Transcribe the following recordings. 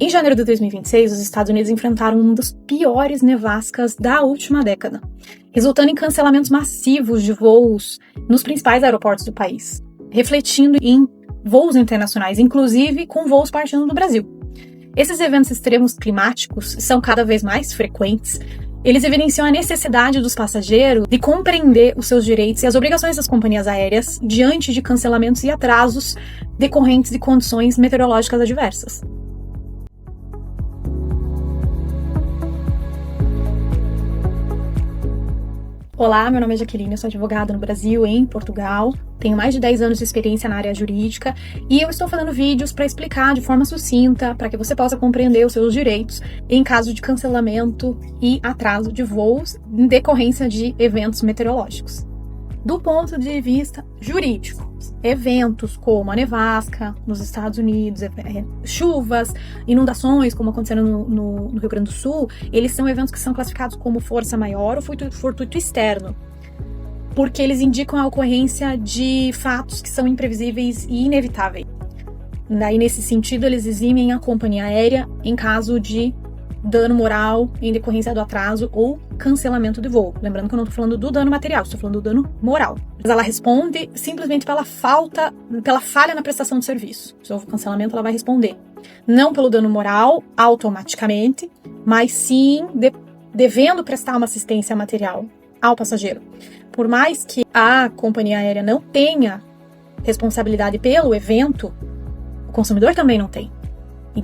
Em janeiro de 2026, os Estados Unidos enfrentaram uma das piores nevascas da última década, resultando em cancelamentos massivos de voos nos principais aeroportos do país, refletindo em voos internacionais, inclusive com voos partindo do Brasil. Esses eventos extremos climáticos são cada vez mais frequentes. Eles evidenciam a necessidade dos passageiros de compreender os seus direitos e as obrigações das companhias aéreas diante de cancelamentos e atrasos decorrentes de condições meteorológicas adversas. Olá, meu nome é Jaqueline, eu sou advogada no Brasil e em Portugal, tenho mais de 10 anos de experiência na área jurídica e eu estou fazendo vídeos para explicar de forma sucinta para que você possa compreender os seus direitos em caso de cancelamento e atraso de voos em decorrência de eventos meteorológicos. Do ponto de vista jurídico, eventos como a nevasca nos Estados Unidos, chuvas, inundações, como aconteceram no Rio Grande do Sul, eles são eventos que são classificados como força maior ou fortuito externo, porque eles indicam a ocorrência de fatos que são imprevisíveis e inevitáveis. Daí, nesse sentido, eles eximem a companhia aérea em caso de dano moral em decorrência do atraso ou cancelamento de voo. Lembrando que eu não estou falando do dano material, estou falando do dano moral. Mas ela responde simplesmente pela falha na prestação de serviço. Se houve cancelamento, ela vai responder. Não pelo dano moral, automaticamente, mas sim devendo prestar uma assistência material ao passageiro. Por mais que a companhia aérea não tenha responsabilidade pelo evento, o consumidor também não tem.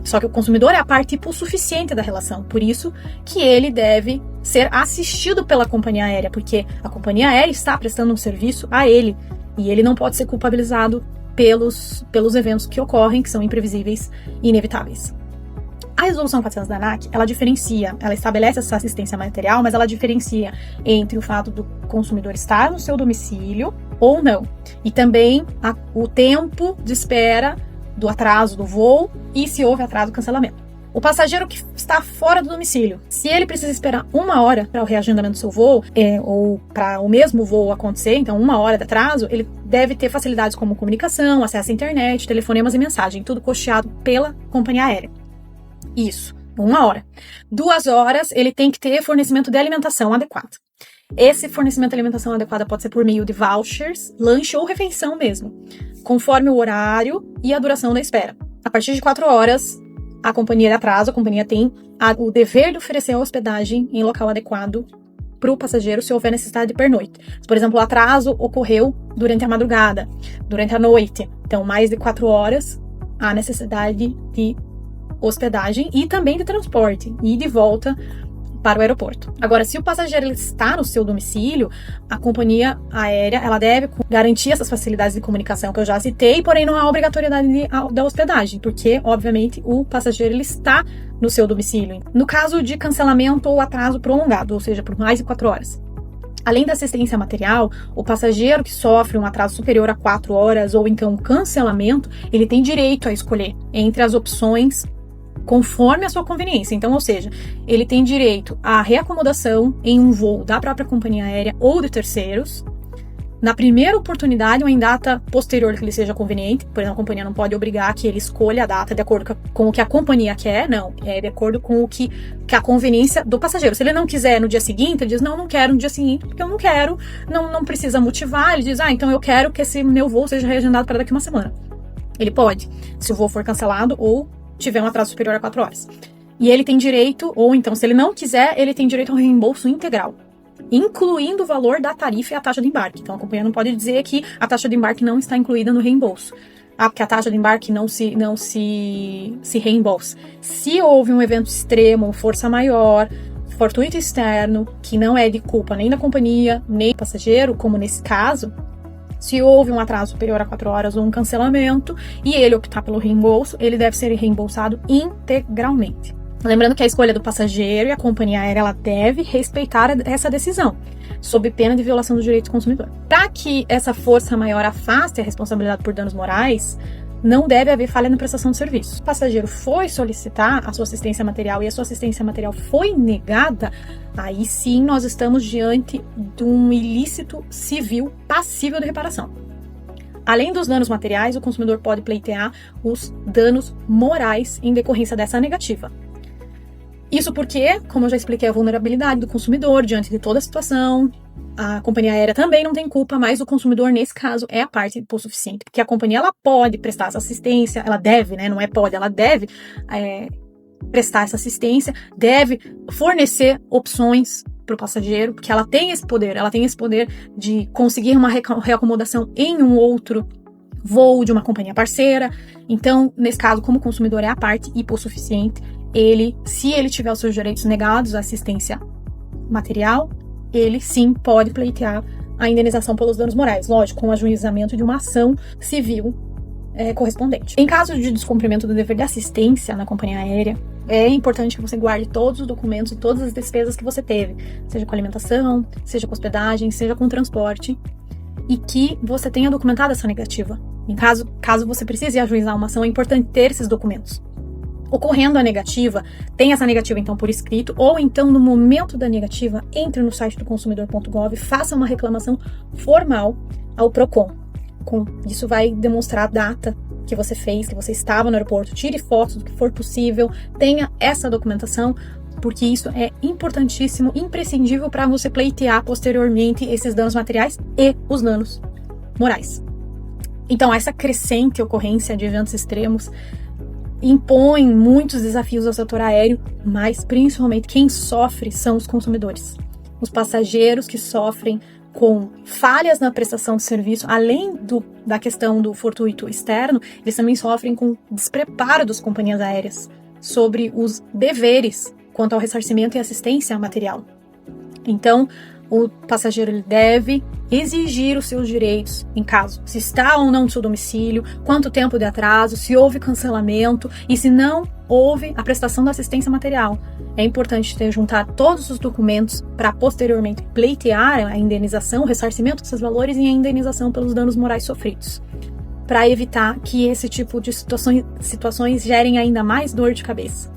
Só que o consumidor é a parte hipossuficiente da relação, por isso que ele deve ser assistido pela companhia aérea, porque a companhia aérea está prestando um serviço a ele, e ele não pode ser culpabilizado pelos eventos que ocorrem, que são imprevisíveis e inevitáveis. A resolução 400 da ANAC, ela estabelece essa assistência material, mas ela diferencia entre o fato do consumidor estar no seu domicílio ou não, e também o tempo de espera do atraso do voo e se houve atraso do cancelamento. O passageiro que está fora do domicílio, se ele precisa esperar 1 hora para o reagendamento do seu voo, ou para o mesmo voo acontecer, então 1 hora de atraso, ele deve ter facilidades como comunicação, acesso à internet, telefonemas e mensagem, tudo custeado pela companhia aérea. Isso, 1 hora. 2 horas, ele tem que ter fornecimento de alimentação adequado. Esse fornecimento de alimentação adequada pode ser por meio de vouchers, lanche ou refeição mesmo, conforme o horário e a duração da espera. A partir de 4 horas, a companhia de atraso, a companhia tem o dever de oferecer a hospedagem em local adequado para o passageiro se houver necessidade de pernoite. Por exemplo, o atraso ocorreu durante a madrugada, durante a noite. Então, mais de 4 horas, há necessidade de hospedagem e também de transporte e de volta para o aeroporto. Agora, se o passageiro está no seu domicílio, a companhia aérea ela deve garantir essas facilidades de comunicação que eu já citei, porém não há obrigatoriedade da hospedagem, porque, obviamente, o passageiro ele está no seu domicílio. No caso de cancelamento ou atraso prolongado, ou seja, por mais de 4 horas. Além da assistência material, o passageiro que sofre um atraso superior a 4 horas ou então um cancelamento, ele tem direito a escolher entre as opções conforme a sua conveniência. Então, ou seja, ele tem direito à reacomodação em um voo da própria companhia aérea ou de terceiros, na primeira oportunidade ou em data posterior que lhe seja conveniente. Por exemplo, a companhia não pode obrigar que ele escolha a data de acordo com o que a companhia quer, não, é de acordo com o que a conveniência do passageiro. Se ele não quiser no dia seguinte, ele diz, não quero no dia seguinte, porque eu não quero, não precisa motivar, ele diz, então eu quero que esse meu voo seja reagendado para daqui a 1 semana. Ele pode, se o voo for cancelado ou tiver um atraso superior a 4 horas. E ele tem direito, ou então, se ele não quiser, ele tem direito ao reembolso integral, incluindo o valor da tarifa e a taxa de embarque. Então, a companhia não pode dizer que a taxa de embarque não está incluída no reembolso. Porque a taxa de embarque não se reembolsa. Se houve um evento extremo, força maior, fortuito externo, que não é de culpa nem da companhia, nem do passageiro, como nesse caso, se houve um atraso superior a 4 horas ou um cancelamento e ele optar pelo reembolso, ele deve ser reembolsado integralmente. Lembrando que a escolha do passageiro e a companhia aérea ela deve respeitar essa decisão, sob pena de violação do direito do consumidor. Para que essa força maior afaste a responsabilidade por danos morais, não deve haver falha na prestação de serviço. Se o passageiro foi solicitar a sua assistência material e a sua assistência material foi negada, aí sim nós estamos diante de um ilícito civil passível de reparação. Além dos danos materiais, o consumidor pode pleitear os danos morais em decorrência dessa negativa. Isso porque, como eu já expliquei, a vulnerabilidade do consumidor diante de toda a situação. A companhia aérea também não tem culpa, mas o consumidor, nesse caso, é a parte hipossuficiente. Porque a companhia, ela pode prestar essa assistência, ela deve, né? Não é pode, ela deve prestar essa assistência, deve fornecer opções para o passageiro, porque ela tem esse poder de conseguir uma reacomodação em um outro voo de uma companhia parceira. Então, nesse caso, como o consumidor é a parte hipossuficiente, se ele tiver os seus direitos negados à assistência material, ele sim pode pleitear a indenização pelos danos morais, lógico, com o ajuizamento de uma ação civil correspondente. Em caso de descumprimento do dever de assistência na companhia aérea, é importante que você guarde todos os documentos e todas as despesas que você teve, seja com alimentação, seja com hospedagem, seja com transporte, e que você tenha documentado essa negativa. Em caso você precise ajuizar uma ação, é importante ter esses documentos. Ocorrendo a negativa, tenha essa negativa então por escrito, ou então no momento da negativa, entre no site do consumidor.gov, faça uma reclamação formal ao PROCON. Isso vai demonstrar a data que você fez, que você estava no aeroporto, tire fotos do que for possível, tenha essa documentação, porque isso é importantíssimo, imprescindível para você pleitear posteriormente esses danos materiais e os danos morais. Então, essa crescente ocorrência de eventos extremos impõe muitos desafios ao setor aéreo, mas principalmente quem sofre são os consumidores. Os passageiros que sofrem com falhas na prestação de serviço, além da questão do fortuito externo, eles também sofrem com despreparo das companhias aéreas sobre os deveres quanto ao ressarcimento e assistência material. Então, o passageiro ele deve exigir os seus direitos em caso se está ou não no seu domicílio, quanto tempo de atraso, se houve cancelamento e se não houve a prestação da assistência material. É importante juntar todos os documentos para posteriormente pleitear a indenização, o ressarcimento desses valores e a indenização pelos danos morais sofridos, para evitar que esse tipo de situações gerem ainda mais dor de cabeça.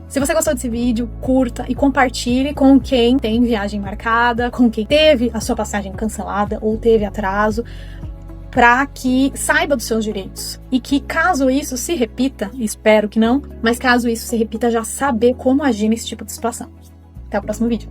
Se você gostou desse vídeo, curta e compartilhe com quem tem viagem marcada, com quem teve a sua passagem cancelada ou teve atraso, para que saiba dos seus direitos. E que caso isso se repita, espero que não, mas caso isso se repita, já saber como agir nesse tipo de situação. Até o próximo vídeo.